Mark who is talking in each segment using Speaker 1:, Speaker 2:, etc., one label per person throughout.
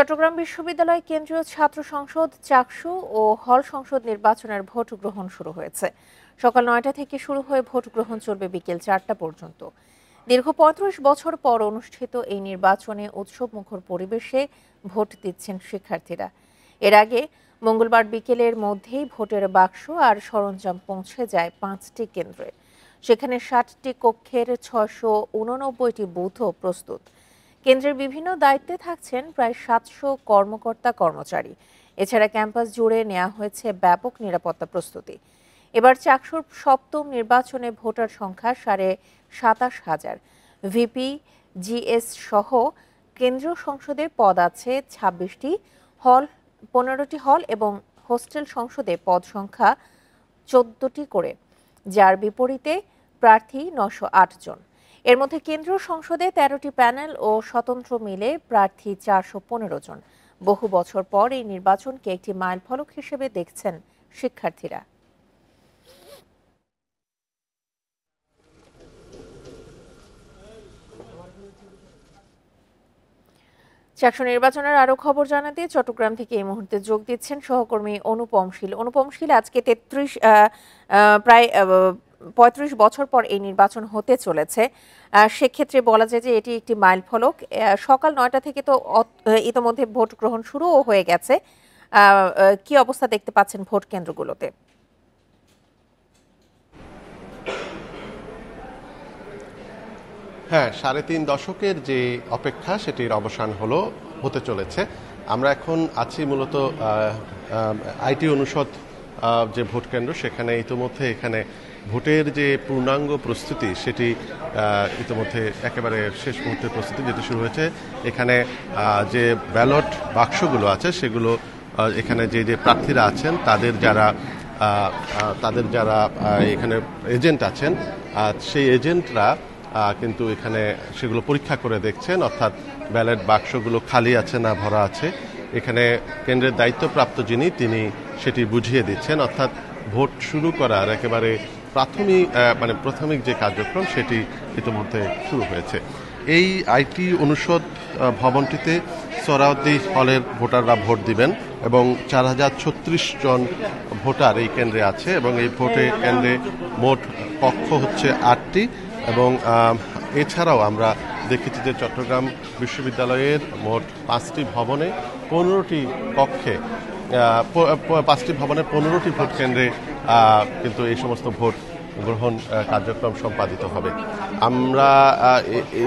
Speaker 1: চট্টগ্রাম বিশ্ববিদ্যালয় কেন্দ্রীয় ছাত্র সংসদ চাকসু ও হল সংসদ নির্বাচনের ভোট গ্রহণ শুরু হয়েছে। সকাল ৯টা থেকে শুরু হয়ে ভোট গ্রহণ চলবে বিকেল ৪টা পর্যন্ত। দীর্ঘ ৩৫ বছর পর অনুষ্ঠিত এই নির্বাচনে উৎসবমুখর পরিবেশে ভোট দিচ্ছেন শিক্ষার্থীরা। এর আগে মঙ্গলবার বিকেলের মধ্যেই ভোটের বাক্স আর সরঞ্জাম পৌঁছে যায় ৫টি কেন্দ্রে। সেখানে ৬০টি কক্ষের ৬৮৯টি বুথও প্রস্তুত। কেন্দ্রের বিভিন্ন দায়িত্বে থাকছেন প্রায় ৭০০ কর্মকর্তা কর্মচারী। এছাড়া ক্যাম্পাস জুড়ে নেওয়া হয়েছে ব্যাপক নিরাপত্তা প্রস্তুতি। এবার চাকসুর সপ্তম নির্বাচনে ভোটার সংখ্যা ২৭,৫০০। ভিপি, জিএস সহ কেন্দ্রীয় সংসদে পদ আছে ২৬টি, ১৫টি হল এবং হোস্টেল সংসদে পদ সংখ্যা ১৪টি করে, যার বিপরীতে প্রার্থী ৯০৮ জন। এর মধ্যে কেন্দ্রীয় সংসদে ১৩টি প্যানেল ও স্বতন্ত্র মিলে প্রার্থী ৪১৫ জন। বহু বছর পর এই নির্বাচনকে একটি মাইলফলক হিসেবে দেখছেন শিক্ষার্থীরা। চাকসু নির্বাচনের আরো খবর জানাতে চট্টগ্রাম থেকে এই মুহূর্তে যোগ দিচ্ছেন সহকর্মী অনুপম শীল। অনুপম শীল, আজকে প্রায় ৩৫ বছর পর এই নির্বাচন হতে চলেছে। সেক্ষেত্রে বলা যায় যে এটি একটি মাইলফলক। সকাল ৯টা থেকে তো ইতোমধ্যে ভোট গ্রহণ শুরুও হয়ে গেছে। কি অবস্থা দেখতে পাচ্ছেন ভোট কেন্দ্রগুলোতে?
Speaker 2: হ্যাঁ, ৩.৫ দশকের যে অপেক্ষা সেটির অবসান হতে চলেছে। আমরা এখন আছি মূলত আইটি অনুষদ যে ভোট কেন্দ্র, সেখানে ইতিমধ্যে এখানে ভোটের যে পূর্ণাঙ্গ প্রস্তুতি সেটি ইতিমধ্যে একেবারে শেষ মুহূর্তের প্রস্তুতি যেটি শুরু হয়েছে। এখানে যে ব্যালট বাক্সগুলো আছে সেগুলো এখানে যে প্রার্থীরা আছেন তাদের যারা এখানে এজেন্ট আছেন সেই এজেন্টরা কিন্তু এখানে সেগুলো পরীক্ষা করে দেখছেন, অর্থাৎ ব্যালট বাক্সগুলো খালি আছে না ভরা আছে। এখানে কেন্দ্রের দায়িত্বপ্রাপ্ত তিনি সেটি বুঝিয়ে দিচ্ছেন, অর্থাৎ ভোট শুরু করার একেবারে প্রাথমিক যে কার্যক্রম সেটি ইতিমধ্যে শুরু হয়েছে। এই আইটি অনুষদ ভবনটিতে সোহরাওয়ার্দী হলের ভোটাররা ভোট দিবেন এবং ৪,০৩৬ জন ভোটার এই কেন্দ্রে আছে এবং এই ভোটে কেন্দ্রে মোট কক্ষ হচ্ছে ৮টি এবং এছাড়াও আমরা দেখেছি যে চট্টগ্রাম বিশ্ববিদ্যালয়ের মোট ৫টি ভবনে ১৫টি কক্ষে ৫টি ভবনে ১৫টি ভোট কেন্দ্রে কিন্তু এই সমস্ত ভোট গ্রহণ কার্যক্রম সম্পাদিত হবে। আমরা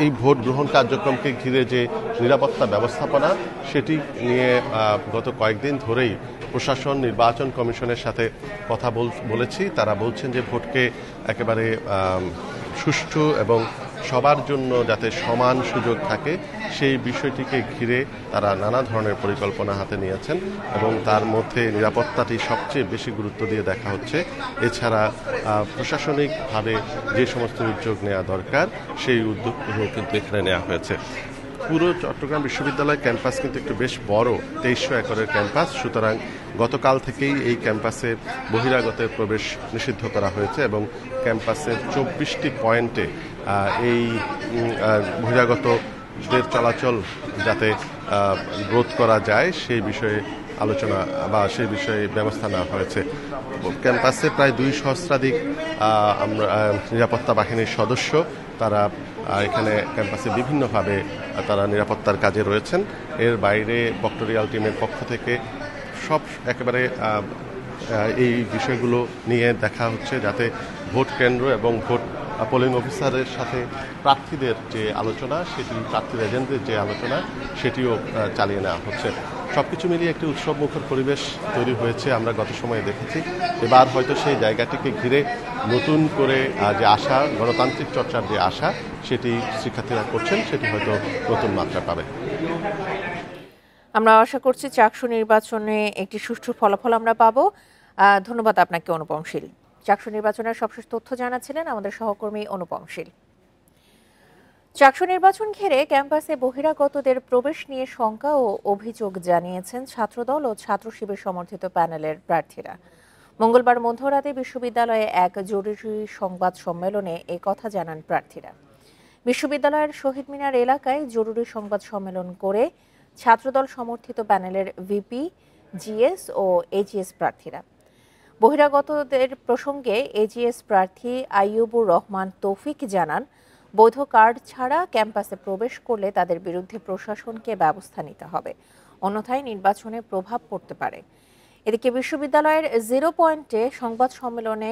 Speaker 2: এই ভোট গ্রহণ কার্যক্রমকে ঘিরে যে নিরাপত্তা ব্যবস্থাপনা সেটি নিয়ে গত কয়েকদিন ধরেই প্রশাসন নির্বাচন কমিশনের সাথে কথা বলেছি। তারা বলছেন যে ভোটকে একেবারে সুষ্ঠু এবং সবার জন্য যাতে সমান সুযোগ থাকে সেই বিষয়টিকে ঘিরে তারা নানা ধরনের পরিকল্পনা হাতে নিয়েছেন এবং তার মধ্যে নিরাপত্তাটি সবচেয়ে বেশি গুরুত্ব দিয়ে দেখা হচ্ছে। এছাড়া প্রশাসনিকভাবে যে সমস্ত উদ্যোগ নেওয়া দরকার সেই উদ্যোগগুলো কিন্তু এখানে নেওয়া হয়েছে। পুরো চট্টগ্রাম বিশ্ববিদ্যালয় ক্যাম্পাস কিন্তু একটু বেশ বড়, ২৩০০ একরের ক্যাম্পাস। সুতরাং গতকাল থেকেই এই ক্যাম্পাসে বহিরাগতের প্রবেশ নিষিদ্ধ করা হয়েছে এবং ক্যাম্পাসের ২৪টি পয়েন্টে এই বহিরাগতদের চলাচল যাতে রোধ করা যায় সেই বিষয়ে আলোচনা বা সেই বিষয়ে ব্যবস্থা নেওয়া হয়েছে। ক্যাম্পাসে প্রায় ২ সহস্রাধিক নিরাপত্তা বাহিনীর সদস্য তারা এখানে ক্যাম্পাসে বিভিন্নভাবে তারা নিরাপত্তার কাজে রয়েছেন। এর বাইরে ভক্টোরিয়াল টিমের পক্ষ থেকে সব একেবারে এই বিষয়গুলো নিয়ে দেখা হচ্ছে যাতে ভোট কেন্দ্র এবং ভোট পোলিং অফিসারের সাথে প্রার্থীদের যে আলোচনা সেটি, প্রার্থীর এজেন্টদের যে আলোচনা সেটিও চালিয়ে নেওয়া হচ্ছে। সবকিছু মিলিয়ে একটি উৎসবমুখর পরিবেশ তৈরি হয়েছে আমরা গত সময়ে দেখেছি। এবার হয়তো সেই জায়গাটিকে ঘিরে নতুন করে যে আশা, গণতান্ত্রিক চর্চার যে আশা সেটি শিক্ষার্থীরা করছেন, সেটি হয়তো নতুন মাত্রা পাবে।
Speaker 1: আমরা আশা করছি চাকসু নির্বাচনে একটি সুষ্ঠু ফলাফল আমরা পাবো। ধন্যবাদ আপনাকে অনুপম শীল। চাকসু নির্বাচনের সবশেষ তথ্য জানাচ্ছিলেন আমাদের সহকর্মী অনুপম শীল। চাকসু নির্বাচন ঘিরে ক্যাম্পাসে বহিরাগতদের প্রবেশ নিয়ে শঙ্কা ও অভিযোগ জানিয়েছেন ছাত্রদল ও ছাত্র শিবির সমর্থিত প্যানেলের প্রার্থীরা। মঙ্গলবার মধ্যরাতে বিশ্ববিদ্যালয়ে এক জরুরি সংবাদ সম্মেলনে এ কথা জানান প্রার্থীরা। বিশ্ববিদ্যালয়ের শহীদ মিনার এলাকায় জরুরি সংবাদ সম্মেলন করে ছাত্রদল সমর্থিত প্যানেলের ভিপি, জিএস ও এজিএস প্রার্থীরা। বহিরাগতদের প্রসঙ্গে এজিএস প্রার্থী আইয়ুবুর রহমান তৌফিক জানান, বৈধ কার্ড ছাড়া ক্যাম্পাসে প্রবেশ করলে তাদের বিরুদ্ধে প্রশাসনকে ব্যবস্থা নিতে হবে, অন্যথায় নির্বাচনে প্রভাব পড়তে পারে। এদিকে বিশ্ববিদ্যালয়ের 0 পয়েন্টে সংবাদ সম্মেলনে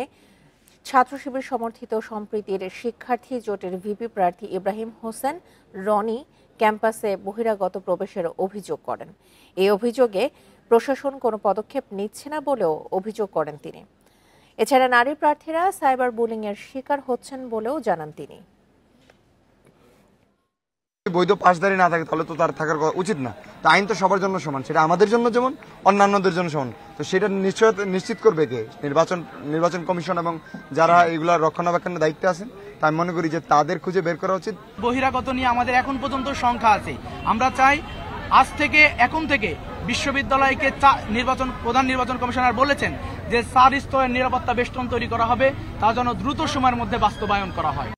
Speaker 1: ছাত্র শিবির সমর্থিত সম্প্রীতির শিক্ষার্থী জোটের ভিপি প্রার্থী ইব্রাহিম হোসেন রনি ক্যাম্পাসে বহিরাগত প্রবেশের অভিযোগ করেন। এই অভিযোগে প্রশাসন কোনো পদক্ষেপ নিচ্ছে না বলেও অভিযোগ করেন তিনি। এছাড়া নারী প্রার্থীরা সাইবার বুলিংয়ের শিকার হচ্ছেন বলেও জানান তিনি।
Speaker 3: বৈধ পাসধারী না থাকে তাহলে তো তার থাকার উচিত না। তো আইন তো সবার জন্য সমান, সেটা আমাদের জন্য যেমন অন্যান্যদের জন্য সমান। তো সেটা নিশ্চিত করবে কে? নির্বাচন কমিশন এবং যারা এগুলা রক্ষণাবেক্ষণের দায়িত্বে আছেন। তাই মনে করি যে তাদের খুঁজে বের করা উচিত।
Speaker 4: বহিরাগত নিয়ে আমাদের এখন পর্যন্ত সংখ্যা আছে। আমরা চাই এখন থেকে বিশ্ববিদ্যালয়কে প্রধান নির্বাচন কমিশনার বলেছেন যে 4 স্তরের নিরাপত্তা বেষ্টন তৈরি করা হবে, তা যেন দ্রুত সময়ের মধ্যে বাস্তবায়ন করা হয়।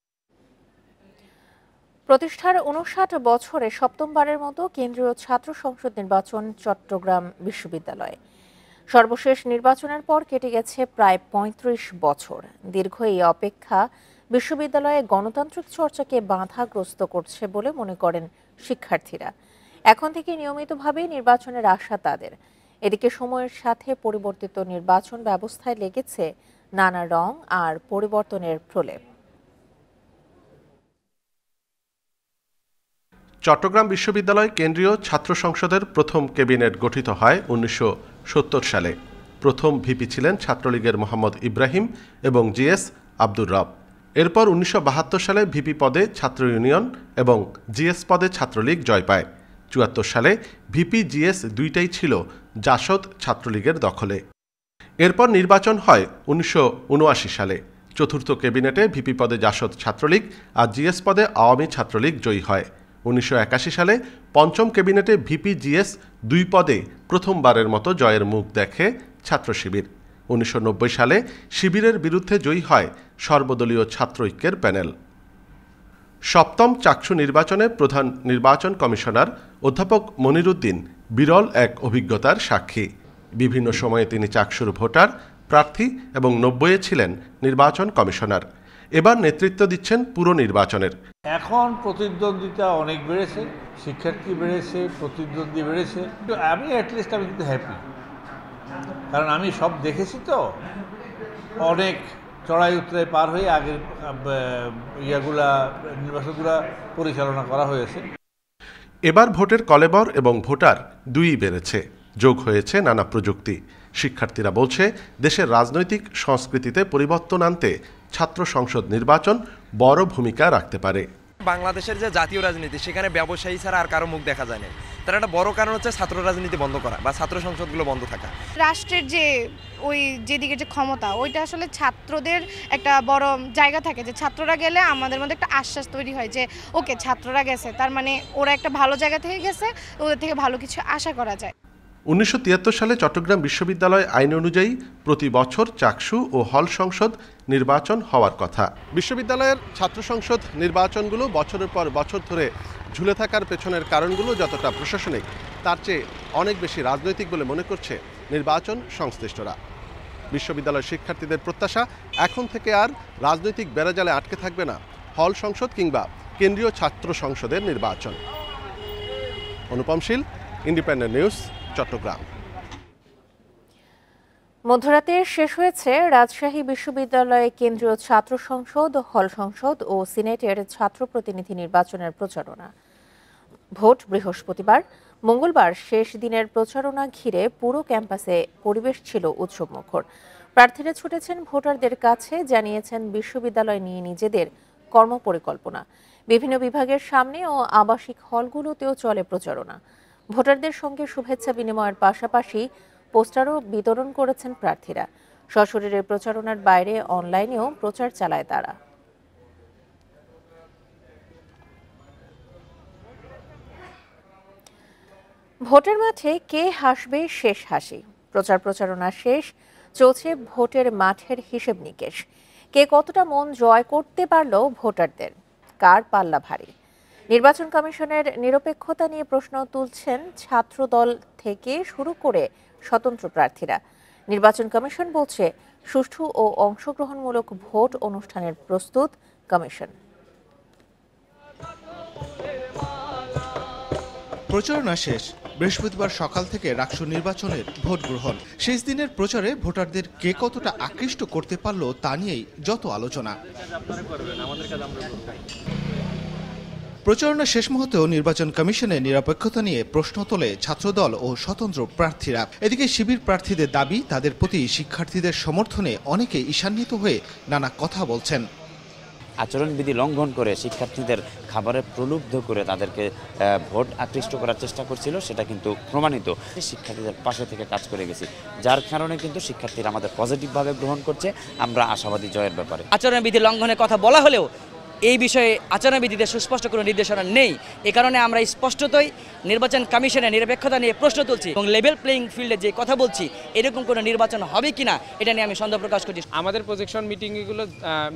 Speaker 1: প্রতিষ্ঠার 59 বছরে সপ্তমবারের মতো কেন্দ্রীয় ছাত্র সংসদ নির্বাচন চট্টগ্রাম বিশ্ববিদ্যালয়ে। সর্বশেষ নির্বাচনের পর কেটে গেছে প্রায় 35 বছর। দীর্ঘ এই অপেক্ষা বিশ্ববিদ্যালয়ে গণতান্ত্রিক চর্চাকে বাধাগ্রস্ত করছে বলে মনে করেন শিক্ষার্থীরা। এখন থেকে নিয়মিতভাবে নির্বাচনের আশা তাদের। এদিকে সময়ের সাথে পরিবর্তিত নির্বাচন ব্যবস্থায় লেগেছে নানা রং আর পরিবর্তনের প্রলেপ।
Speaker 2: চট্টগ্রাম বিশ্ববিদ্যালয় কেন্দ্রীয় ছাত্র সংসদের প্রথম ক্যাবিনেট গঠিত হয় 1970 সালে। প্রথম ভিপি ছিলেন ছাত্রলীগের মোহাম্মদ ইব্রাহিম এবং জিএস আব্দুর রব। এরপর 1972 সালে ভিপি পদে ছাত্র ইউনিয়ন এবং জিএস পদে ছাত্রলীগ জয় পায়। 74 সালে ভিপি জিএস দুইটাই ছিল জাসদ ছাত্রলীগের দখলে। এরপর নির্বাচন হয় 1979 সালে। চতুর্থ ক্যাবিনেটে ভিপি পদে জাসদ ছাত্রলীগ আর জিএস পদে আওয়ামী ছাত্রলীগ জয়ী হয়। 1981 সালে পঞ্চম ক্যাবিনেটে ভিপি জিএস 2 পদে প্রথমবারের মতো জয়ের মুখ দেখে ছাত্র শিবির। 1990 সালে শিবিরের বিরুদ্ধে জয়ী হয় সর্বদলীয় ছাত্র ঐক্যের প্যানেল। সপ্তম চাকসু নির্বাচনে প্রধান নির্বাচন কমিশনার অধ্যাপক মনিরুদ্দিন বিরল এক অভিজ্ঞতার সাক্ষী। বিভিন্ন সময়ে তিনি চাকসুর ভোটার, প্রার্থী এবং 90-এ ছিলেন নির্বাচন কমিশনার। এবার নেতৃত্ব দিচ্ছেন পুরো নির্বাচনের।
Speaker 5: এখন প্রতিদ্বন্দ্বিতা অনেক বেড়েছে, শিক্ষার্থী বেড়েছে, প্রতিদ্বন্দ্বী বেড়েছে। আমি অ্যাটলিস্ট আমি কিন্তু হ্যাপি, কারণ আমি সব দেখেছি তো, অনেক চড়াই উতরাই পার হয়ে আগের নির্বাচনগুলা পরিচালনা করা হয়েছে।
Speaker 2: এবার ভোটের কলেবর এবং ভোটার দুইই বেড়েছে, যোগ হয়েছে নানা প্রযুক্তি। শিক্ষার্থীরা বলছে, দেশের রাজনৈতিক সংস্কৃতিতে পরিবর্তন আনতে ছাত্র সংসদ নির্বাচন বড় ভূমিকা রাখতে পারে।
Speaker 6: বাংলাদেশের যে জাতীয় রাজনীতি, সেখানে ব্যবসায়ী ছাড়া আর কারো মুখ দেখা যায় না। তার একটা বড় কারণ হচ্ছে ছাত্র রাজনীতি বন্ধ করা বা ছাত্র সংসদগুলো বন্ধ থাকা।
Speaker 7: রাষ্ট্রের যে যেদিকে যে ক্ষমতা, ওইটা আসলে ছাত্রদের একটা বড় জায়গা থাকে, যে ছাত্ররা গেলে আমাদের মধ্যে একটা আশ্বাস তৈরি হয় যে ওকে ছাত্ররা গেছে, তার মানে ওরা একটা ভালো জায়গা থেকে গেছে, ওদের থেকে ভালো কিছু আশা করা যায়।
Speaker 2: 1973 সালে চট্টগ্রাম বিশ্ববিদ্যালয় আইন অনুযায়ী প্রতি বছর চাকসু ও হল সংসদ নির্বাচন হওয়ার কথা। বিশ্ববিদ্যালয়ের ছাত্র সংসদ নির্বাচনগুলো বছরের পর বছর ধরে ঝুলে থাকার পেছনের কারণগুলো যতটা প্রশাসনিক, তার চেয়ে অনেক বেশি রাজনৈতিক বলে মনে করছে নির্বাচন সংশ্লিষ্টরা। বিশ্ববিদ্যালয়ের শিক্ষার্থীদের প্রত্যাশা, এখন থেকে আর রাজনৈতিক বেড়াজালে আটকে থাকবে না হল সংসদ কিংবা কেন্দ্রীয় ছাত্র সংসদের নির্বাচন। অনুপম শীল, ইন্ডিপেন্ডেন্ট নিউজ, চট্টগ্রাম।
Speaker 1: মধ্যরাতে শেষ হয়েছে রাজশাহী বিশ্ববিদ্যালয়ে কেন্দ্রীয় ছাত্র সংসদ, হল সংসদ ও সিনেটের ছাত্র প্রতিনিধি নির্বাচনের প্রচারণা। ভোট বৃহস্পতিবার। মঙ্গলবার শেষ দিনের প্রচারণা ঘিরে পুরো ক্যাম্পাসে পরিবেশ ছিল উৎসবমুখর। প্রার্থীরা ছুটেছেন ভোটারদের কাছে, জানিয়েছেন বিশ্ববিদ্যালয় নিয়ে নিজেদের কর্মপরিকল্পনা। বিভিন্ন বিভাগের সামনে ও আবাসিক হলগুলোতেও চলে প্রচারণা। ভোটারদের সঙ্গে শুভেচ্ছা বিনিময়ের পাশাপাশি পোস্টারও বিতরণ করেছেন প্রার্থীরা। সশরীরে প্রচারণার বাইরে অনলাইনেও প্রচার চালায় তারা। ভোটের মাঠে কে হাসবে শেষ হাসি। প্রচারণা শেষ, চলছে ভোটের মাঠের হিসেব নিকেশ। কে কতটা মন জয় করতে পারল ভোটারদের, কার পাল্লা ভারী। নির্বাচন কমিশনের নিরপেক্ষতা নিয়ে প্রশ্ন তুলছেন ছাত্রদল থেকে শুরু করে স্বতন্ত্র প্রার্থীরা। নির্বাচন কমিশন বলছে সুষ্ঠু ও অংশগ্রহণমূলক ভোট অনুষ্ঠানের প্রস্তুত কমিশন।
Speaker 8: প্রচারণা শেষ। বৃহস্পতিবার সকাল থেকে রাকসু নির্বাচনের ভোট গ্রহণ। শেষ দিনের প্রচারে ভোটারদের কে কতটা আকৃষ্ট করতে পারল তা নিয়েই যত আলোচনা। প্রচারণা শেষ মুহূর্তেও নির্বাচন কমিশনের নিরপেক্ষতা নিয়ে প্রশ্ন তোলে ছাত্রদল ও স্বতন্ত্র প্রার্থীরা। এদিকে শিবির প্রার্থীদের দাবি, তাদের প্রতি শিক্ষার্থীদের সমর্থনে অনেকে ঈর্ষান্বিত হয়ে নানা কথা বলছেন।
Speaker 9: আচরণবিধি লঙ্ঘন করে শিক্ষার্থীদের খাবারে প্রলুব্ধ করে তাদেরকে ভোট আকৃষ্ট করার চেষ্টা করছিল, সেটা কিন্তু প্রমাণিত। শিক্ষার্থীদের পাশে থেকে কাজ করে গেছি, যার কারণে কিন্তু শিক্ষার্থীরা আমাদের পজিটিভভাবে গ্রহণ করছে। আমরা আশাবাদী জয়ের ব্যাপারে।
Speaker 10: আচরণবিধি লঙ্ঘনের কথা বলা হলেও এই বিষয়ে আচরণবিধিতে সুস্পষ্ট কোনো নির্দেশনা নেই। এ কারণে আমরা স্পষ্টতই নির্বাচন কমিশনের নিরপেক্ষতা নিয়ে প্রশ্ন তুলছি এবং লেভেল প্লেইং ফিল্ডে যে কথা বলছি, এরকম কোনো নির্বাচন হবে কিনা এটা নিয়ে আমি সন্দেহ প্রকাশ করছি।
Speaker 11: আমাদের প্রজেকশন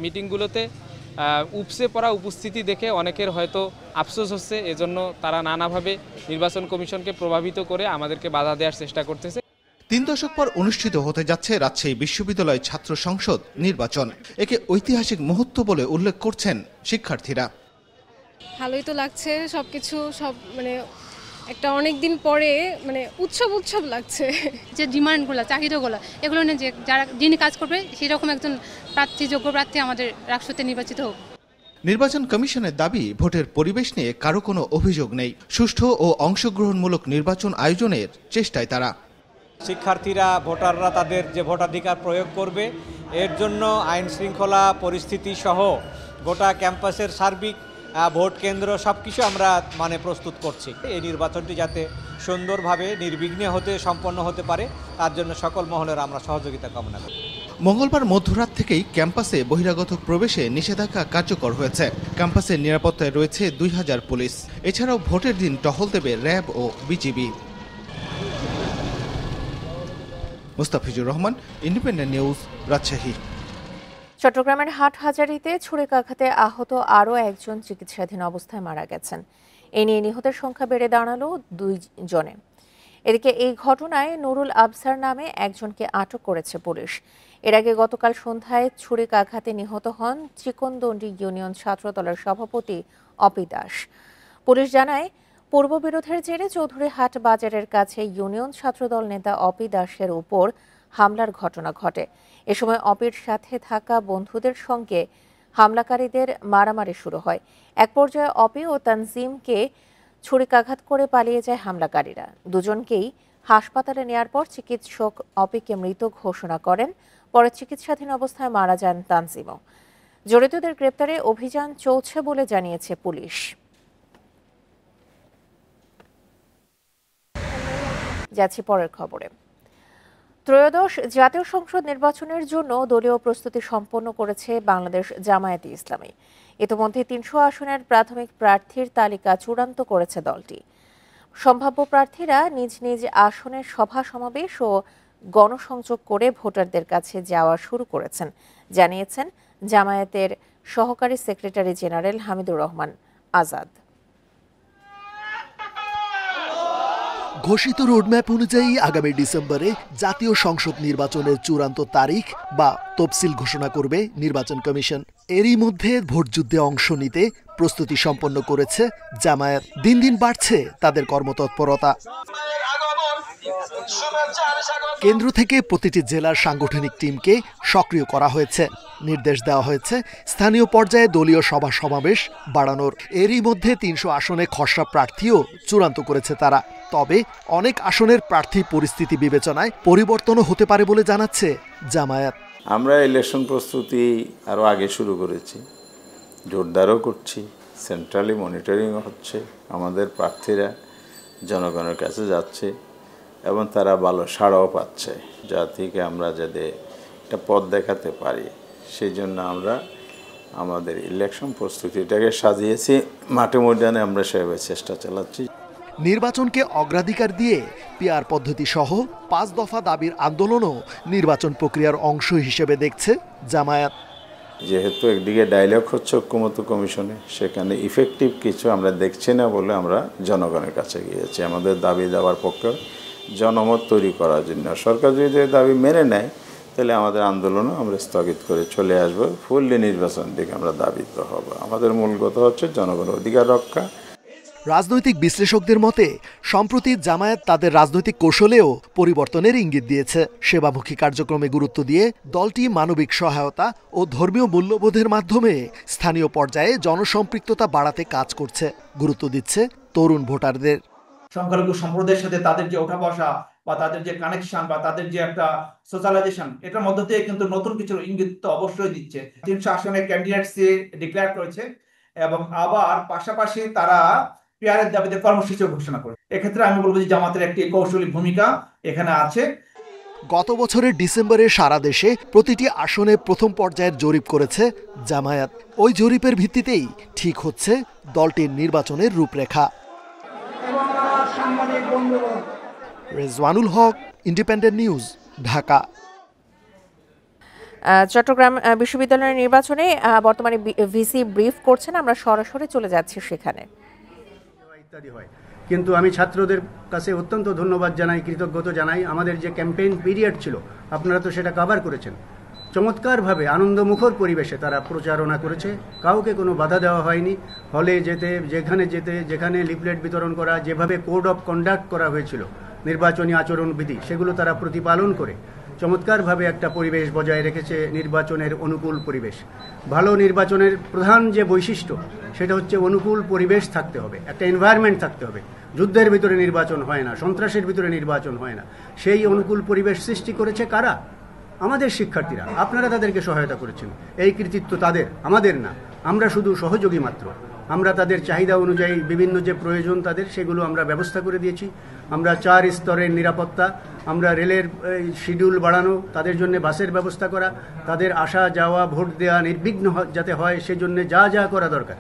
Speaker 11: মিটিংগুলোতে উপসে পড়া উপস্থিতি দেখে অনেকের হয়তো আফসোস হচ্ছে, এজন্য তারা নানাভাবে নির্বাচন কমিশনকে প্রভাবিত করে আমাদেরকে বাধা দেওয়ার চেষ্টা করতেছে।
Speaker 8: 3 দশক পর অনুষ্ঠিত হতে যাচ্ছে রাজশাহী বিশ্ববিদ্যালয় ছাত্র সংসদ নির্বাচন। একে ঐতিহাসিক মুহূর্ত বলে উল্লেখ করছেন শিক্ষার্থীরা।
Speaker 12: ভালোই তো লাগছে, সবকিছু মানে একটা অনেক দিন পরে মানে উৎসব লাগছে।
Speaker 13: যে ডিমান্ডগুলো, চাহিদাগুলো, এগুলো নিয়ে যে যিনি কাজ করবে সেরকম একজন যোগ্য প্রার্থী আমাদের রাকসুতে নির্বাচিত হোক।
Speaker 8: নির্বাচন কমিশনের দাবি, ভোটের পরিবেশ নিয়ে কারো কোনো অভিযোগ নেই। সুষ্ঠু ও অংশগ্রহণমূলক নির্বাচন আয়োজনের চেষ্টায় তারা।
Speaker 14: শিক্ষার্থীরা, ভোটাররা তাদের যে ভোটাধিকার প্রয়োগ করবে, এর জন্য আইন শৃঙ্খলা পরিস্থিতি সহ গোটা ক্যাম্পাসের সার্বিক ভোট কেন্দ্র সবকিছু আমরা প্রস্তুত করছি। এই নির্বাচনটি যাতে সুন্দরভাবে নির্বিঘ্নে সম্পন্ন হতে পারে, তার জন্য সকল মহলের আমরা সহযোগিতা কামনা করি।
Speaker 8: মঙ্গলবার মধ্যরাত থেকেই ক্যাম্পাসে বহিরাগত প্রবেশে নিষেধাজ্ঞা কার্যকর হয়েছে। ক্যাম্পাসের নিরাপত্তায় রয়েছে 2000 পুলিশ। এছাড়াও ভোটের দিন টহল দেবে র্যাব ও BGB. Mustafizur Rahman, Independent News, Rajshahi.
Speaker 1: চট্টগ্রামের হাটহাজারীতে ছুরিকাঘাতে আহত আরও একজন চিকিৎসাধীন অবস্থায় মারা গেছেন। এ নিয়ে নিহতের সংখ্যা বেড়ে দাঁড়ালো 2 জনে। এদিকে এই ঘটনায় নুরুল আবসার নামে একজনকে আটক করেছে পুলিশ। এর আগে গতকাল সন্ধ্যায় ছুরিকাঘাতে নিহত হন চিকনদণ্ডী ইউনিয়ন ছাত্রদলের সভাপতি অপি দাস। পুলিশ জানায়, পূর্ববিরোধের জেরে চৌধুরীহাট বাজারের কাছে ইউনিয়ন ছাত্রদল নেতা অপি দাসের উপর হামলার ঘটনা ঘটে। এ সময় অপির সাথে থাকা বন্ধুদের সঙ্গে হামলাকারীদের মারামারি শুরু হয়। এক পর্যায়ে অপি ও তানজিমকে ছুরিকাঘাত করে পালিয়ে যায় হামলাকারীরা। দুজনকেই হাসপাতালে নেয়ার পর চিকিৎসক অপিকে মৃত ঘোষণা করেন। পরে চিকিৎসাধীন অবস্থায় মারা যান তানজিমও। জড়িতদের গ্রেপ্তারে অভিযান চলছে বলে জানিয়েছে পুলিশ। যাচ্ছি পরের খবরে। ত্রয়োদশ জাতীয় সংসদ নির্বাচনের জন্য দলীয় প্রস্তুতি সম্পন্ন করেছে বাংলাদেশ জামায়াতে ইসলামী। ইতিমধ্যে 300 আসনের প্রাথমিক প্রার্থীর তালিকা চূড়ান্ত করেছে দলটি। সম্ভাব্য প্রার্থীরা নিজ নিজ আসনের সভা সমাবেশ ও গণসংযোগ করে ভোটারদের কাছে যাওয়া শুরু করেছেন, জানিয়েছেন জামায়াতের সহকারী সেক্রেটারি জেনারেল হামিদুর রহমান আজাদ।
Speaker 15: ঘোষিত রোডম্যাপ অনুযায়ী আগামী ডিসেম্বরে জাতীয় সংসদ নির্বাচনের চূড়ান্ত তারিখ বা তফসিল ঘোষণা করবে নির্বাচন কমিশন। এরই মধ্যে ভোটযুদ্ধে অংশ নিতে প্রস্তুতি সম্পন্ন করেছে জামায়াত। দিন দিন বাড়ছে তাদের কর্মতৎপরতা। কেন্দ্র থেকে প্রতিটি জেলার সাংগঠনিক টিমকে সক্রিয় করা হয়েছে। নির্দেশ দেওয়া হয়েছে স্থানীয় পর্যায়ে দলীয় সভা সমাবেশ বাড়ানোর। এরই মধ্যে 300 আসনে খসড়া প্রার্থীও চূড়ান্ত করেছে তারা। তবে অনেক আসনের প্রার্থী পরিস্থিতি বিবেচনায় পরিবর্তনও হতে পারে বলে জানাচ্ছে জামায়াত।
Speaker 16: আমরা ইলেকশন প্রস্তুতি আরও আগে শুরু করেছি, জোরদারও করছি, সেন্ট্রালি মনিটরিংও হচ্ছে। আমাদের প্রার্থীরা জনগণের কাছে যাচ্ছে এবং তারা ভালো সাড়াও পাচ্ছে। জাতিকে আমরা যাতে একটা পথ দেখাতে পারি, সেই জন্য আমরা আমাদের ইলেকশন প্রস্তুতিটাকে সাজিয়েছি। মাঠে ময়দানে আমরা সেভাবে চেষ্টা চালাচ্ছি।
Speaker 15: নির্বাচনকে অগ্রাধিকার দিয়ে পিআর পদ্ধতি সহ 5 দফা দাবির আন্দোলনও নির্বাচন প্রক্রিয়ার অংশ হিসেবে দেখছে জামায়াত।
Speaker 16: যেহেতু একদিকে ডায়লগ হচ্ছে ঐক্যমত্য কমিশনে, সেখানে ইফেক্টিভ কিছু আমরা দেখছি না বলে আমরা জনগণের কাছে গিয়েছি আমাদের দাবি দেওয়ার পক্ষে জনমত তৈরি করার জন্য। সরকার যদি দাবি মেনে নেয় তাহলে আমাদের আন্দোলনও আমরা স্থগিত করে চলে আসবো, ফুললি নির্বাচন দিকে আমরা দাবিত হব। আমাদের মূল কথা হচ্ছে জনগণের অধিকার রক্ষা।
Speaker 15: রাজনৈতিক বিশ্লেষকদের মতে সম্প্রতি জামায়াত তাদের রাজনৈতিক কৌশলেও পরিবর্তনের ইঙ্গিত দিয়েছে। সেবামুখী কার্যক্রমে গুরুত্ব দিয়ে দলটি মানবিক সহায়তা ও ধর্মীয় মূল্যবোধের মাধ্যমে স্থানীয় পর্যায়ে জনসম্পৃক্ততা বাড়াতে কাজ করছে, গুরুত্ব দিচ্ছে তরুণ ভোটারদের।
Speaker 17: সংখ্যালঘু সম্প্রদায়ের সাথে তাদের যে ওঠা বসা বা তাদের যে কানেকশন বা তাদের যে একটা সোশ্যালাইজেশন, এটার মধ্য দিয়ে কিন্তু নতুন কিছু ইঙ্গিত তো অবশ্যই দিচ্ছে। 300 আসনে ক্যান্ডিডেটস ডিক্লেয়ার করেছে এবং আবার পাশাপাশি তারা পিয়ারের দাবিতে কর্মসূচি ঘোষণা করে। এক্ষেত্রে আমি বলবো যে জামাতের একটি কৌশলী ভূমিকা এখানে আছে।
Speaker 15: গত বছরের ডিসেম্বরে সারা দেশে প্রতিটি আসনে প্রথম পর্যায়ের জরিপ করেছে জামায়াত। ওই জরিপের ভিত্তিতেই ঠিক হচ্ছে দলটির নির্বাচনের রূপরেখা। রেজওয়ানুল হক, ইন্ডিপেন্ডেন্ট নিউজ, ঢাকা।
Speaker 1: চট্টগ্রাম বিশ্ববিদ্যালয়ের নির্বাচনে বর্তমানে ভিসি ব্রিফ করছেন, আমরা সরাসরি চলে যাচ্ছি সেখানে।
Speaker 18: কিন্তু আমি ছাত্রদের কাছে অত্যন্ত ধন্যবাদ জানাই, কৃতজ্ঞতা জানাই। আমাদের যে ক্যাম্পেইন পিরিয়ড ছিল আপনারা তো সেটা কভার করেছেন চমৎকারভাবে, আনন্দমুখর পরিবেশে তারা প্রচারণা করেছে, কাউকে কোনো বাধা দেওয়া হয়নি। হলে যেতে, যেখানে লিফলেট বিতরণ করা, যেভাবে কোড অফ কন্ডাক্ট করা হয়েছিল নির্বাচনী আচরণবিধি, সেগুলো তারা প্রতিপালন করে চমৎকারভাবে একটা পরিবেশ বজায় রেখেছে, নির্বাচনের অনুকূল পরিবেশ। ভালো নির্বাচনের প্রধান যে বৈশিষ্ট্য সেটা হচ্ছে অনুকূল পরিবেশ থাকতে হবে, একটা এনভায়রনমেন্ট থাকতে হবে। যুদ্ধের ভিতরে নির্বাচন হয় না, সন্ত্রাসের ভিতরে নির্বাচন হয় না। সেই অনুকূল পরিবেশ সৃষ্টি করেছে কারা? আমাদের শিক্ষার্থীরা। আপনারা তাদেরকে সহায়তা করেছেন, এই কৃতিত্ব তাদের, আমাদের না। আমরা শুধু সহযোগী মাত্র। আমরা তাদের চাহিদা অনুযায়ী বিভিন্ন যে প্রয়োজন তাদের, সেগুলো আমরা ব্যবস্থা করে দিয়েছি। আমরা 4 স্তরের নিরাপত্তা, আমরা রেলের শিডিউল বাড়ানো, তাদের জন্য বাসের ব্যবস্থা করা, তাদের আসা যাওয়া ভোট দেওয়া নির্বিঘ্ন যাতে হয় সেজন্য যা যা করা দরকার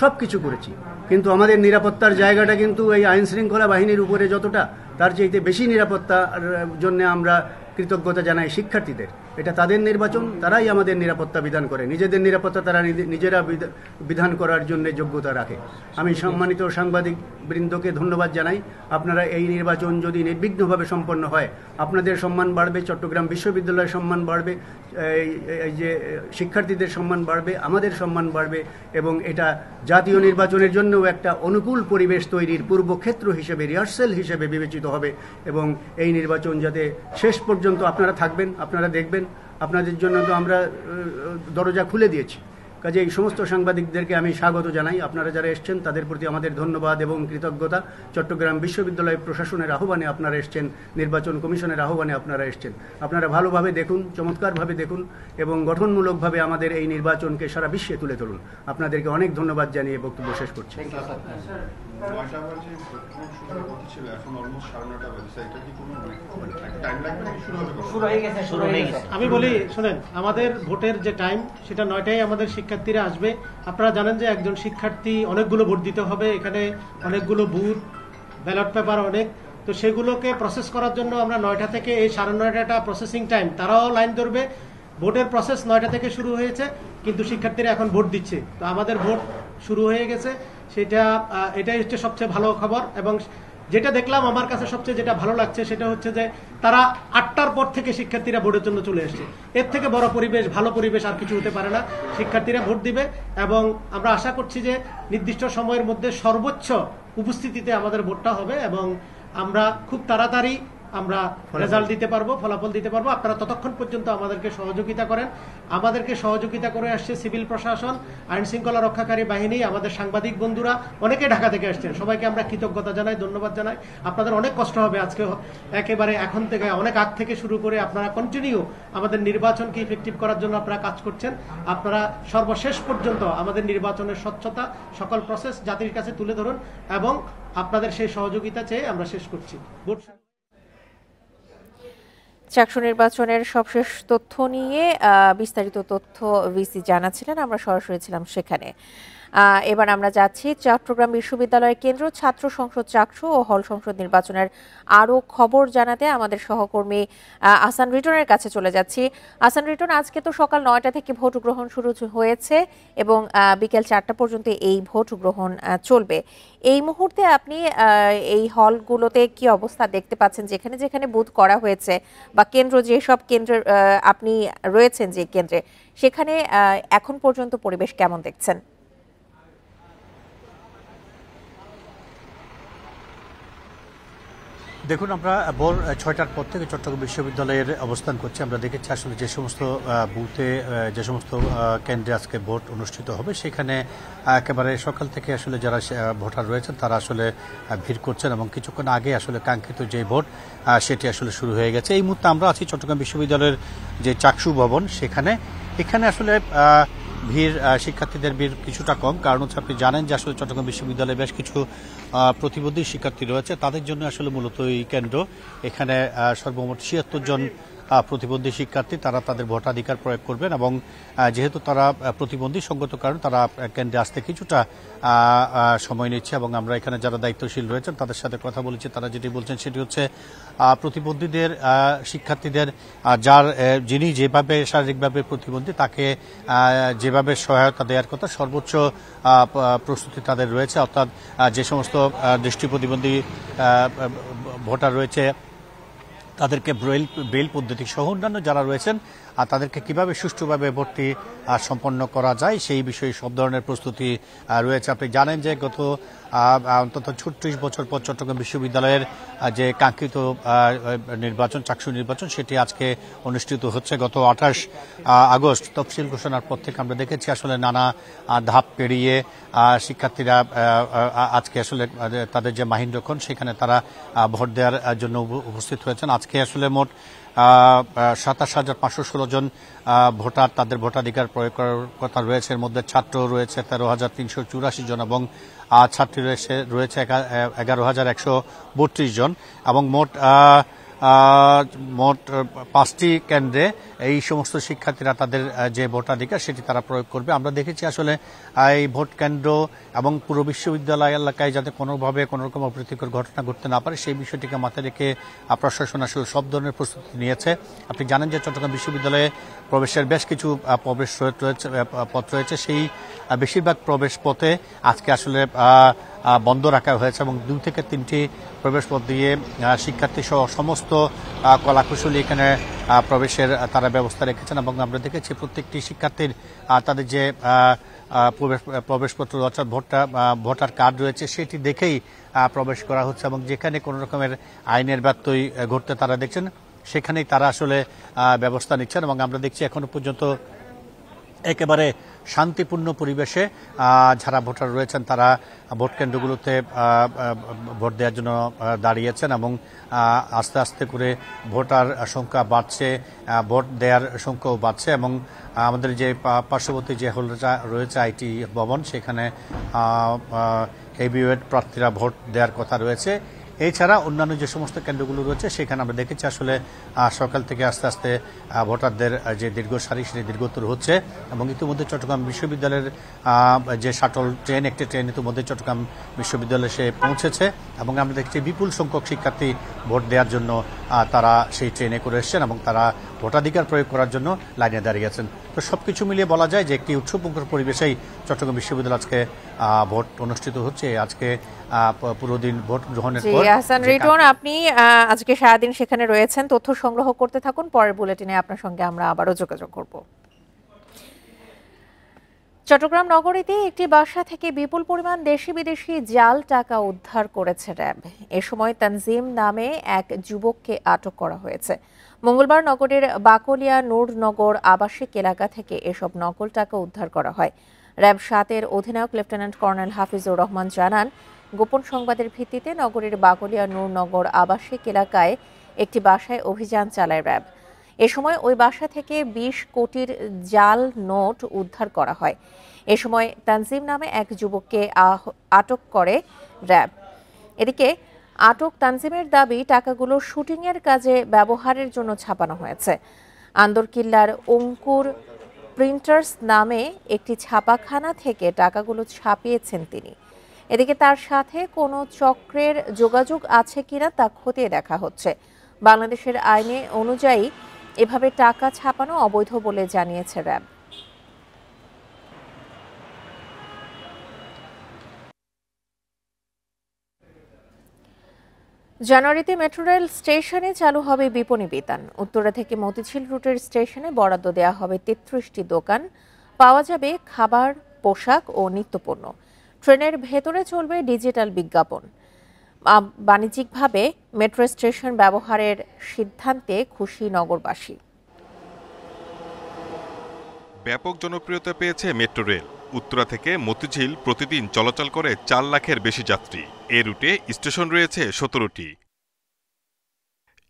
Speaker 18: সব কিছু করেছি। কিন্তু আমাদের নিরাপত্তার জায়গাটা কিন্তু এই আইন শৃঙ্খলা বাহিনীর উপরে যতটা, তার চাইতে বেশি নিরাপত্তার জন্য আমরা কৃতজ্ঞতা জানাই শিক্ষার্থীদের। এটা তাদের নির্বাচন, তারাই আমাদের নিরাপত্তা বিধান করে, নিজেদের নিরাপত্তা তারা নিজেরা বিধান করার জন্য যোগ্যতা রাখে। আমি সম্মানিত সাংবাদিক বৃন্দকে ধন্যবাদ জানাই। আপনারা এই নির্বাচন যদি নির্বিঘ্নভাবে সম্পন্ন হয়, আপনাদের সম্মান বাড়বে, চট্টগ্রাম বিশ্ববিদ্যালয়ের সম্মান বাড়বে, এই যে শিক্ষার্থীদের সম্মান বাড়বে, আমাদের সম্মান বাড়বে এবং এটা জাতীয় নির্বাচনের জন্যও একটা অনুকূল পরিবেশ তৈরির পূর্বক্ষেত্র হিসেবে, রিহার্সেল হিসেবে বিবেচিত হবে। এবং এই নির্বাচন যাতে শেষ পর্যন্ত আপনারা থাকবেন, আপনারা দেখবেন, আপনাদের জন্য তো আমরা দরজা খুলে দিয়েছি। কাজে এই সমস্ত সাংবাদিকদেরকে আমি স্বাগত জানাই। আপনারা যারা এসছেন তাদের প্রতি আমাদের ধন্যবাদ এবং কৃতজ্ঞতা। চট্টগ্রাম বিশ্ববিদ্যালয় প্রশাসনের আহ্বানে আপনারা এসছেন, নির্বাচন কমিশনের আহ্বানে আপনারা এসছেন। আপনারা ভালোভাবে দেখুন, চমৎকারভাবে দেখুন এবং গঠনমূলকভাবে আমাদের এই নির্বাচনকে সারা বিশ্বে তুলে ধরুন। আপনাদেরকে অনেক ধন্যবাদ জানিয়ে বক্তব্য শেষ করছি।
Speaker 19: আমি বলি, শোনেন, আমাদের ভোটের যে টাইম সেটা 9টায় আমাদের শিক্ষার্থীরা আসবে। আপনারা জানেন যে একজন শিক্ষার্থী অনেকগুলো ভোট দিতে হবে, এখানে অনেকগুলো বুথ, ব্যালট পেপার অনেক, তো সেগুলোকে প্রসেস করার জন্য আমরা 9টা থেকে এই 9:30টা প্রসেসিং টাইম, তারাও লাইন ধরবে। ভোটের প্রসেস 9টা থেকে শুরু হয়েছে, কিন্তু শিক্ষার্থীরা এখন ভোট দিচ্ছে। তো আমাদের ভোট শুরু হয়ে গেছে, এটাই হচ্ছে সবচেয়ে ভালো খবর। এবং যেটা দেখলাম আমার কাছে সবচেয়ে যেটা ভালো লাগছে সেটা হচ্ছে যে তারা 8টার পর থেকে শিক্ষার্থীরা ভোটের জন্য চলে এসছে। এর থেকে বড় পরিবেশ, ভালো পরিবেশ আর কিছু হতে পারে না। শিক্ষার্থীরা ভোট দিবে এবং আমরা আশা করছি যে নির্দিষ্ট সময়ের মধ্যে সর্বোচ্চ উপস্থিতিতে আমাদের ভোটটা হবে এবং আমরা খুব তাড়াতাড়ি আমরা রেজাল্ট দিতে পারবো, ফলাফল দিতে পারবো। আপনারা ততক্ষণ পর্যন্ত আমাদেরকে সহযোগিতা করেন। আমাদেরকে সহযোগিতা করে আসছে সিভিল প্রশাসন, আইন শৃঙ্খলা রক্ষাকারী বাহিনী, আমাদের সাংবাদিক বন্ধুরা, অনেকে ঢাকা থেকে আসছেন। সবাইকে আমরা কৃতজ্ঞতা জানাই, ধন্যবাদ জানাই। আপনাদের অনেক কষ্ট হবে আজকে, একেবারে এখন থেকে অনেক আগ থেকে শুরু করে আপনারা কন্টিনিউ আমাদের নির্বাচনকে ইফেক্টিভ করার জন্য আপনারা কাজ করছেন। আপনারা সর্বশেষ পর্যন্ত আমাদের নির্বাচনের স্বচ্ছতা, সকল প্রসেস জাতির কাছে তুলে ধরুন এবং আপনাদের সেই সহযোগিতা চেয়ে আমরা শেষ করছি।
Speaker 1: চাকসু নির্বাচনের সবশেষ তথ্য নিয়ে বিস্তারিত তথ্য ভিসি জানাচ্ছিলেন, আমরা সরাসরি ছিলাম সেখানে। এবার আমরা যাচ্ছি চট্টগ্রাম বিশ্ববিদ্যালয়ের কেন্দ্র ছাত্র সংসদ চাকসু ও হল সংসদ নির্বাচনের আরও খবর জানাতে আমাদের সহকর্মী আহসান রিটনের কাছে চলে যাচ্ছি। আহসান রিটন, আজকে তো সকাল 9টা থেকে ভোট গ্রহণ শুরু হয়েছে এবং বিকেল 4টা পর্যন্ত এই ভোট গ্রহণ চলবে। এই মুহূর্তে আপনি এই হলগুলোতে কি অবস্থা দেখতে পাচ্ছেন, যেখানে যেখানে বুথ করা হয়েছে বা কেন্দ্র, যেসব কেন্দ্রে আপনি রয়েছেন যে কেন্দ্রে, সেখানে এখন পর্যন্ত পরিবেশ কেমন দেখছেন?
Speaker 20: দেখুন, আমরা ভোর 6টার পর থেকে চট্টগ্রাম বিশ্ববিদ্যালয়ের অবস্থান করছি। আমরা দেখেছি আসলে যে সমস্ত বুথে, যে সমস্ত কেন্দ্রে আজকে ভোট অনুষ্ঠিত হবে, সেখানে একেবারে সকাল থেকে আসলে যারা ভোটার রয়েছেন তারা আসলে ভিড় করছেন এবং কিছুক্ষণ আগে আসলে কাঙ্ক্ষিত যে ভোট সেটি আসলে শুরু হয়ে গেছে। এই মুহূর্তে আমরা আছি চট্টগ্রাম বিশ্ববিদ্যালয়ের যে চাকসু ভবন, এখানে আসলে ভিড়, শিক্ষার্থীদের ভিড় কিছুটা কম। কারণ হচ্ছে আপনি জানেন যে আসলে চট্টগ্রাম বিশ্ববিদ্যালয়ে বেশ কিছু প্রতিবন্ধী শিক্ষার্থী রয়েছে, তাদের জন্য আসলে মূলত এই কেন্দ্র। এখানে সর্বমোট ৭৬ জন প্রতিবন্ধী শিক্ষার্থী, তারা তাদের ভোটাধিকার প্রয়োগ করবেন এবং যেহেতু তারা প্রতিবন্ধী সঙ্গত কারণ তারা কেন্দ্রে আসতে কিছুটা সময় নিচ্ছে এবং আমরা এখানে যারা দায়িত্বশীল রয়েছেন তাদের সাথে কথা বলেছি। তারা যেটি বলছেন সেটি হচ্ছে প্রতিবন্ধীদের, শিক্ষার্থীদের যিনি যেভাবে শারীরিকভাবে প্রতিবন্ধী তাকে যেভাবে সহায়তা দেওয়ার কথা সর্বোচ্চ প্রস্তুতি তাদের রয়েছে। অর্থাৎ যে সমস্ত দৃষ্টি প্রতিবন্ধী ভোটার রয়েছে তাদেরকে ব্রেইল পদ্ধতি সহ অন্যান্য যারা রয়েছেন তাদেরকে কিভাবে সুষ্ঠুভাবে ভোটটি সম্পন্ন করা যায় সেই বিষয়ে সব ধরনের প্রস্তুতি রয়েছে। আপনি জানেন যে গত অন্তত ৩৬ বছর পর চট্টগ্রাম বিশ্ববিদ্যালয়ের যে কাঙ্ক্ষিত নির্বাচন, চাকসু নির্বাচন, সেটি আজকে অনুষ্ঠিত হচ্ছে। গত ২৮ আগস্ট তফসিল ঘোষণার পর থেকে আমরা দেখেছি আসলে নানা ধাপ পেরিয়ে শিক্ষার্থীরা আজকে আসলে তাদের যে মাহিন্দ্রক্ষণ সেখানে তারা ভোট দেওয়ার জন্য উপস্থিত হয়েছেন। আজকে আসলে মোট ২৭,৫১৬ জন ভোটার তাদের ভোটাধিকার প্রয়োগ করার কথা রয়েছে। এর মধ্যে ছাত্র রয়েছে ১৩,৩৮৪ জন এবং ছাত্রী রয়েছে ১১,১৩২ জন এবং মোট 5টি কেন্দ্রে এই সমস্ত শিক্ষার্থীরা তাদের যে ভোটাধিকার সেটি তারা প্রয়োগ করবে। আমরা দেখেছি আসলে এই ভোট কেন্দ্র এবং পুরো বিশ্ববিদ্যালয় এলাকায় যাতে কোনোভাবে কোনো রকম অপ্রীতিকর ঘটনা ঘটতে না পারে সেই বিষয়টিকে মাথায় রেখে প্রশাসন আসলে সব ধরনের প্রস্তুতি নিয়েছে। আপনি জানেন যে চট্টগ্রাম বিশ্ববিদ্যালয়ে প্রবেশের বেশ কিছু পথ রয়েছে, সেই বেশিরভাগ প্রবেশ পথে আজকে আসলে বন্ধ রাখা হয়েছে এবং 2 থেকে 3টি প্রবেশ পথ দিয়ে শিক্ষার্থী সহ সমস্ত কলাকুশলী এখানে প্রবেশের তারা ব্যবস্থা রেখেছেন এবং আমরা দেখেছি প্রত্যেকটি শিক্ষার্থীর তাদের যে প্রবেশপত্র অর্থাৎ ভোটার কার্ড রয়েছে সেটি দেখেই প্রবেশ করা হচ্ছে এবং যেখানে কোনো রকমের আইনের ব্যত্যয় ঘটতে তারা দেখছেন সেখানেই তারা আসলে ব্যবস্থা নিচ্ছেন এবং আমরা দেখছি এখনো পর্যন্ত একেবারে শান্তিপূর্ণ পরিবেশে যারা ভোটার রয়েছেন তারা ভোট কেন্দ্রগুলোতে ভোট দেওয়ার জন্য দাঁড়িয়েছেন এবং আস্তে আস্তে করে ভোটার সংখ্যা বাড়ছে, ভোট দেওয়ার সংখ্যাও বাড়ছে এবং আমাদের যে পার্শ্ববর্তী যে হলটা রয়েছে আইটি ভবন সেখানে হেভিওয়েট প্রার্থীরা ভোট দেওয়ার কথা রয়েছে। এছাড়া অন্যান্য যে সমস্ত কেন্দ্রগুলো রয়েছে সেখানে আমরা দেখেছি আসলে সকাল থেকে আস্তে আস্তে ভোটারদের যে দীর্ঘ সারি সেটি দীর্ঘতর হচ্ছে এবং ইতিমধ্যে চট্টগ্রাম বিশ্ববিদ্যালয়ের যে শাটল ট্রেন, একটি ট্রেন ইতিমধ্যে চট্টগ্রাম বিশ্ববিদ্যালয়ে এসে পৌঁছেছে এবং আমরা দেখছি বিপুল সংখ্যক শিক্ষার্থী ভোট দেওয়ার জন্য তারা সেই ট্রেনে করে এসছেন এবং তারা ভোটাধিকার প্রয়োগ করার জন্য লাইনে দাঁড়িয়ে আছেন। তো সবকিছু মিলিয়ে বলা যায় যে একটি উৎসবমুখর পরিবেশেই চট্টগ্রাম বিশ্ববিদ্যালয় আজকে ভোট অনুষ্ঠিত হচ্ছে। আজকে পুরো দিন ভোট গ্রহণের পর
Speaker 1: আহসান রিটন, আপনি আজকে সারাদিন সেখানে রয়েছেন, তথ্য সংগ্রহ করতে থাকুন। পরের বুলেটিনে আপনার সঙ্গে আমরা আবারও যোগাযোগ করব। চট্টগ্রাম নগরীতে একটি বাসা থেকে বিপুল পরিমাণ দেশি বিদেশি জাল টাকা উদ্ধার করেছে র্যাব। এ সময় তানজিম নামে এক যুবককে আটক করা হয়েছে। মঙ্গলবার নগরের বাকলিয়া নূরনগর আবাসিক এলাকা থেকে এসব নকল টাকা উদ্ধার করা হয়। র্যাব 7-এর অধিনায়ক লেফটেন্যান্ট কর্নেল হাফিজুর রহমান জানান, গোপন সংবাদের ভিত্তিতে নগরীর বাকলিয়া নূরনগর আবাসিক এলাকায় একটি বাসায় অভিযান চালায় র্যাব। এ সময় ওই বাসা থেকে 20 কোটির জাল নোট উদ্ধার করা হয়। এ সময় তানজিম নামে এক যুবককে আটক করে র্যাব। এদিকে আটক তানজিমের দাবি টাকাগুলো শুটিংয়ের কাজে ব্যবহারের জন্য ছাপানো হয়েছে। আন্দরকিল্লার অঙ্কুর প্রিন্টার্স নামে একটি ছাপাখানা থেকে টাকাগুলো ছাপিয়েছেন তিনি। এদিকে তার সাথে কোনো চক্রের যোগাযোগ আছে কিনা তা খতিয়ে দেখা হচ্ছে। বাংলাদেশের আইনে অনুযায়ী এভাবে টাকা ছাপানো অবৈধ বলে জানিয়েছে র্যাব। জানুয়ারিতে মেট্রো রেল স্টেশনে চালু হবে বিপণী বিতান। উত্তরা থেকে মতিঝিল রুটের স্টেশনে বরাদ্দ দেওয়া হবে 33টি দোকান। পাওয়া যাবে খাবার, পোশাক ও নিত্যপণ্য। ট্রেনের ভেতরে চলবে ডিজিটাল বিজ্ঞাপন। বাণিজ্যিকভাবে মেট্রো স্টেশন ব্যবহারের সিদ্ধান্তে খুশি নগরবাসী।
Speaker 21: ব্যাপক জনপ্রিয়তা পেয়েছে মেট্রো রেল। উত্তরা থেকে মতিঝিল প্রতিদিন চলাচল করে 4 লাখের বেশি যাত্রী। এ রুটে স্টেশন রয়েছে 17টি।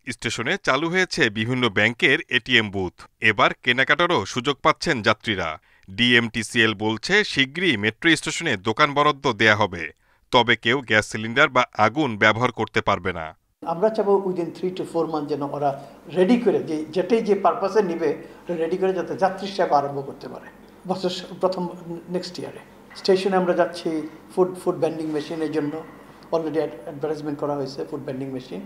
Speaker 21: স্টেশনে চালু হয়েছে বিভিন্ন ব্যাংকের এটিএম বুথ। এবার কেনাকাটারও সুযোগ পাচ্ছেন যাত্রীরা। ডিএমটিসিএল বলছে শিগগিরই মেট্রো স্টেশনে দোকান বরাদ্দ দেয়া হবে, তবে কেউ গ্যাস সিলিন্ডার বা আগুন ব্যবহার করতে পারবে না।
Speaker 22: আমরা চাবো উইদিন 3 to 4 মান্থ যেন ওরা রেডি করে যেটাই যে পারপাসে নিবে রেডি করে যাতে যাত্রী সেবা আরম্ভ করতে পারে। বছর প্রথম নেক্সট ইয়ারে স্টেশনে আমরা যাচ্ছি ফুড ভেন্ডিং মেশিনের জন্য অলরেডি অ্যাডভার্টাইজমেন্ট করা হয়েছে ফুড ভেন্ডিং মেশিন।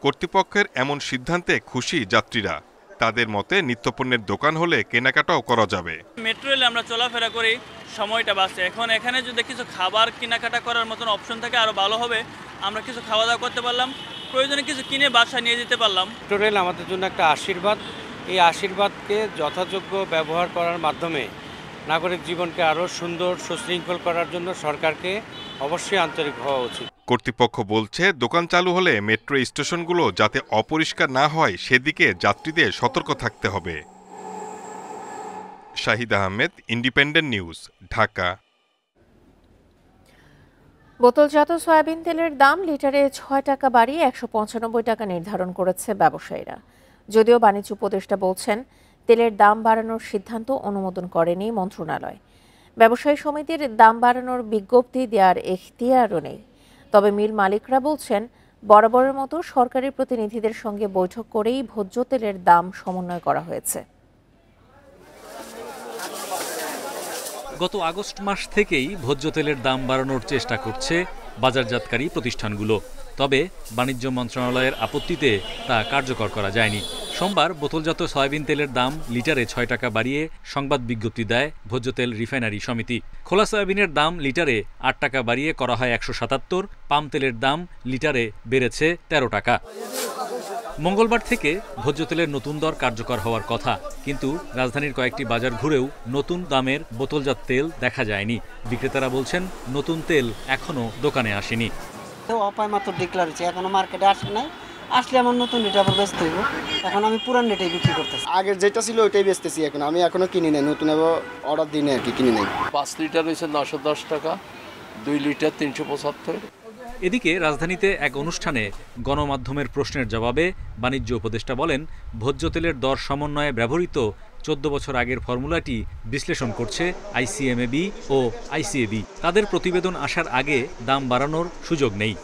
Speaker 21: কর্তৃপক্ষের এমন সিদ্ধান্তে খুশি যাত্রীরা। তাদের মতে নিত্যপণ্যের দোকান হলে কেনাকাটাও করা যাবে।
Speaker 23: মেট্রো রেলে আমরা চলাফেরা করি, সময়টা বাঁচে। এখন এখানে যদি কিছু খাবার কেনাকাটা করার মতন অপশন থাকে আরও ভালো হবে। আমরা কিছু খাওয়া দাওয়া করতে পারলাম, প্রয়োজনে কিছু কিনে বাসায় নিয়ে যেতে পারলাম।
Speaker 14: মেট্রো রেল আমাদের জন্য একটা আশীর্বাদ। এই আশীর্বাদকে যথাযোগ্য ব্যবহার করার মাধ্যমে নাগরিক জীবনকে আরও সুন্দর সুশৃঙ্খল করার জন্য সরকারকে অবশ্যই আন্তরিক হওয়া উচিত।
Speaker 21: কর্তৃপক্ষ বলছে দোকান চালু হলে মেট্রো স্টেশনগুলো যাতে অপরিষ্কার না হয় সেদিকে যাত্রীদের সতর্ক থাকতে হবে। Shahid Ahmed, independent News, Dhaka.
Speaker 1: বোতলজাত সয়াবিন তেলের দাম লিটারে 6 টাকা বাড়িয়ে 195 টাকা নির্ধারণ করেছে ব্যবসায়ীরা। যদিও বাণিজ্য উপদেষ্টা বলছেন তেলের দাম বাড়ানোর সিদ্ধান্ত অনুমোদন করেনি মন্ত্রণালয়। ব্যবসায়ী সমিতির দাম বাড়ানোর বিজ্ঞপ্তি দেওয়ার এখতিয়ারও নেই। তবে মিল মালিকরা বলছেন বরাবরের মতো সরকারি প্রতিনিধিদের সঙ্গে বৈঠক করেই ভোজ্য তেলের দাম সমন্বয় করা হয়েছে।
Speaker 24: গত আগস্ট মাস থেকেই ভোজ্য তেলের দাম বাড়ানোর চেষ্টা করছে বাজারজাতকারী প্রতিষ্ঠানগুলো। তবে বাণিজ্য মন্ত্রণালয়ের আপত্তিতে তা কার্যকর করা যায়নি। সোমবার বোতলজাত সয়াবিন তেলের দাম লিটারে 6 টাকা বাড়িয়ে সংবাদ বিজ্ঞপ্তি দেয় ভোজ্য তেল রিফাইনারি সমিতি। খোলা সয়াবিনের দাম লিটারে 8 টাকা বাড়িয়ে করা হয় 177। পাম তেলের দাম লিটারে বেড়েছে 13 টাকা। মঙ্গলবার থেকে ভোজ্য তেলের নতুন দর কার্যকর হওয়ার কথা, কিন্তু রাজধানীর কয়েকটি বাজার ঘুরেও নতুন দামের বোতলজাত তেল দেখা যায়নি। বিক্রেতারা বলছেন নতুন তেল এখনও দোকানে আসেনি।
Speaker 25: অপায় মাত্র ডিক্লার হচ্ছে, এখনো মার্কেটে আসে নাই। আসলে আমার নতুন রেট আবার বেচতে হইব। এখন আমি পুরান রেটেই বিক্রি করতেছি।
Speaker 26: আগের যেটা ছিল ওইটাই বেচতেছি। এখন আমি এখনো কিনি নাই, নতুন অর্ডার দিই না আর কি, কিনি নাই।
Speaker 27: 5 লিটার হয়েছে 910 টাকা, 2 লিটার 375।
Speaker 24: এদিকে রাজধানীতে এক অনুষ্ঠানে গণমাধ্যমের প্রশ্নের জবাবে বাণিজ্য উপদেষ্টা বলেন ভোজ্য তেলের দর সমন্বয়ে ব্যবহৃত 14 বছর আগের ফর্মুলাটি বিশ্লেষণ করছে আইসিএমএবি ও আইসিএবি। তাদের প্রতিবেদন আসার আগে দাম বাড়ানোর সুযোগ নেই।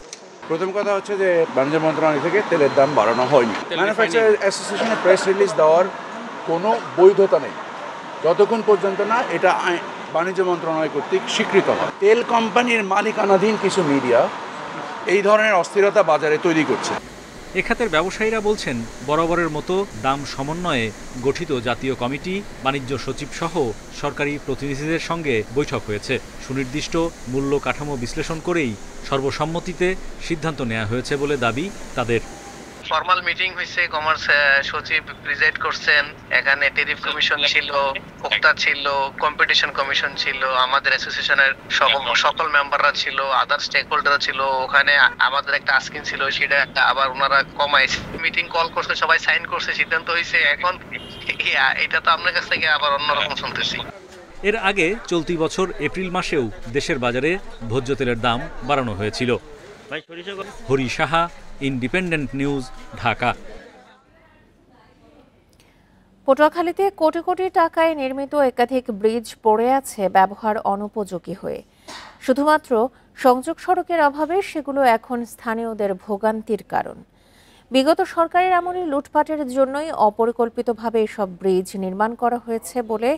Speaker 28: প্রথম কথা হচ্ছে যে বাণিজ্য মন্ত্রণালয় থেকে তেলের দাম বাড়ানো হয়নি। ম্যানুফ্যাকচারার অ্যাসোসিয়েশনের প্রেস রিলিজ দেওয়ার কোনো বৈধতা নেই যতক্ষণ পর্যন্ত না এটা বাণিজ্য মন্ত্রণালয় কর্তৃক স্বীকৃত হয়। তেল কোম্পানির মালিকানাধীন কিছু মিডিয়া এই ধরনের অস্থিরতা বাজারে তৈরি করছে।
Speaker 24: এ খাতের ব্যবসায়ীরা বলছেন বরাবরের মতো দাম সমন্বয়ে গঠিত জাতীয় কমিটি, বাণিজ্য সচিব সহ সরকারি প্রতিনিধিদের সঙ্গে বৈঠক হয়েছে। সুনির্দিষ্ট মূল্য কাঠামো বিশ্লেষণ করেই সর্বসম্মতিতে সিদ্ধান্ত নেওয়া হয়েছে বলে দাবি তাদের।
Speaker 29: ফর্মাল মিটিং হয়েছে, কমার্স সচিব প্রিজাইড করছেন। এখানে টেরিফ কমিশন ছিল, ভোক্তা ছিল, কম্পিটিশন কমিশন ছিল, আমাদের অ্যাসোসিয়েশনের সকল মেম্বাররা ছিল, আদার স্টেক হোল্ডাররা ছিল। ওখানে আমাদের একটা আস্কিং ছিল, সেটা আবার ওনারা কমাইছে। মিটিং কল করছে, সবাই সাইন করছে, সিদ্ধান্ত হয়েছে। এখন এটা তো আপনার কাছ থেকে আবার অন্যরকম শুনতেছি।
Speaker 24: এর আগে চলতি বছর এপ্রিল মাসেও দেশের বাজারে ভোজ্য তেলের দাম বাড়ানো হয়েছিল। Hari Saha, Independent News, Dhaka.
Speaker 1: পটুয়াখালীতে কোটি কোটি টাকায় নির্মিত একাধিক ব্রিজ পড়ে আছে ব্যবহার অনুপযোগী হয়ে। শুধুমাত্র সংযোগ সড়কের অভাবে সেগুলো এখন স্থানীয়দের ভোগান্তির কারণ। বিগত সরকারের আমলে লুটপাটের জন্যই অপরিকল্পিতভাবে এসব ব্রিজ নির্মাণ করা হয়েছে বলে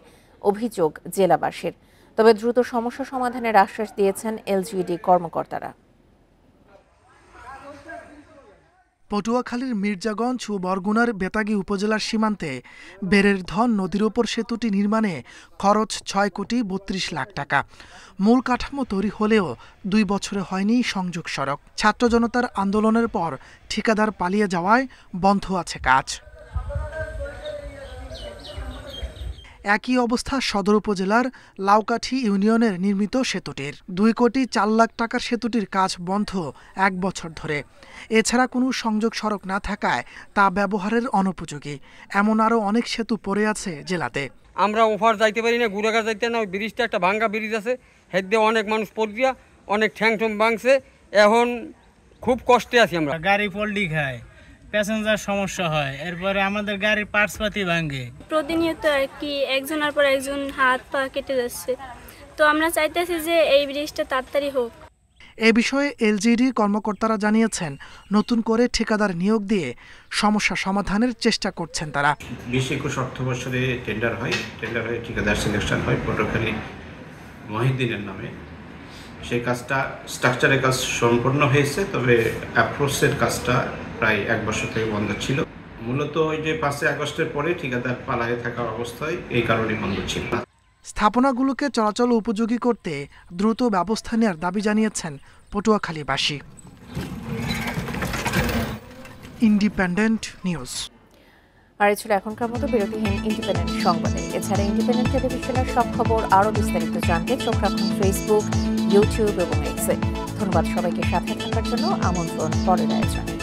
Speaker 1: অভিযোগ জেলাবাসীর। তবে দ্রুত সমস্যা সমাধানের আশ্বাস দিয়েছেন এলজিইডি কর্মকর্তারা।
Speaker 2: পটুয়াখালীর মির্জাগঞ্জ ও বরগুনার বেতাগী উপজেলার সীমান্তে বেড়ের ধন নদীর ওপর সেতুটি নির্মাণে খরচ ৬,৩২ লাখ টাকা। মূল কাঠামো তৈরি হলেও ২ বছরে হয়নি সংযোগ সড়ক। ছাত্র জনতার আন্দোলনের পর ঠিকাদার পালিয়ে যাওয়ায় বন্ধ আছে কাজ। একই অবস্থা সদর উপজেলার লাউকাঠি ইউনিয়নের নির্মিত সেতুটির। 2,04 লাখ টাকার সেতুটির কাজ বন্ধ 1 বছর ধরে। এছাড়া কোনো সংযোগ সড়ক না থাকায় তা ব্যবহারের অনুপযোগী। এমন আরও অনেক সেতু পড়ে আছে জেলাতে।
Speaker 3: আমরা ওভার যাইতে পারি না, গুড়াঘাট যাইতে না। ওই ব্রিজটা একটা ভাঙ্গা ব্রিজ আছে, হেড দিয়ে অনেক মানুষ পড়িয়া অনেক ঠ্যাং ঠ্যাং ভাঙছে। এখন খুব কষ্টে আছি আমরা।
Speaker 4: গাড়ি পল্টি খায়, প্যাসেঞ্জার সমস্যা হয়, এরপরে আমাদের গাড়ির পার্টসপাতি ভাঙে।
Speaker 5: প্রতিনিয়ত আর কি একজনের পর একজন হাত পা কেটে যাচ্ছে। তো আমরা চাইতেছি যে এই ব্রিজটা তাড়াতাড়ি হোক।
Speaker 2: এ বিষয়ে এলজিইডির কর্মকর্তারা জানিয়েছেন, নতুন করে ঠিকাদার নিয়োগ দিয়ে সমস্যা সমাধানের চেষ্টা করছেন তারা।
Speaker 6: 20-21 অর্থবর্ষে টেন্ডার হয়, টেন্ডার হয়ে ঠিকাদার সিলেকশন হয় পটুয়াখালী মহিউদ্দিনের নামে। সেই কাজটা স্ট্রাকচারের কাজ সম্পন্ন হয়েছে, তবে অ্যাপ্রোচের কাজটা প্রায় 1 বছর থেকে বন্ধ ছিল। মূলত ওই যে 5 আগস্টের পরে ঠিকাদার পালায়ে থাকার অবস্থায় এই কারণে বন্ধ ছিল।
Speaker 2: স্থাপনাগুলোকে চলাচল উপযোগী করতে দ্রুত ব্যবস্থা নেওয়ার দাবি জানিয়েছেন পটুয়াখালীবাসী। Independent news.
Speaker 1: আর এই ছিল এখনকার মতো বিরতিহীন ইন্ডিপেন্ডেন্ট সংবাদে। এছাড়া ইন্ডিপেন্ডেন্ট টেলিভিশনের সব খবর আরও বিস্তারিত জানতে চোখ রাখুন ফেসবুক, ইউটিউব এবং এক্সে। ধন্যবাদ সবাইকে সাথে থাকার জন্য। আমন্ত্রণ পরের আয়োজনে।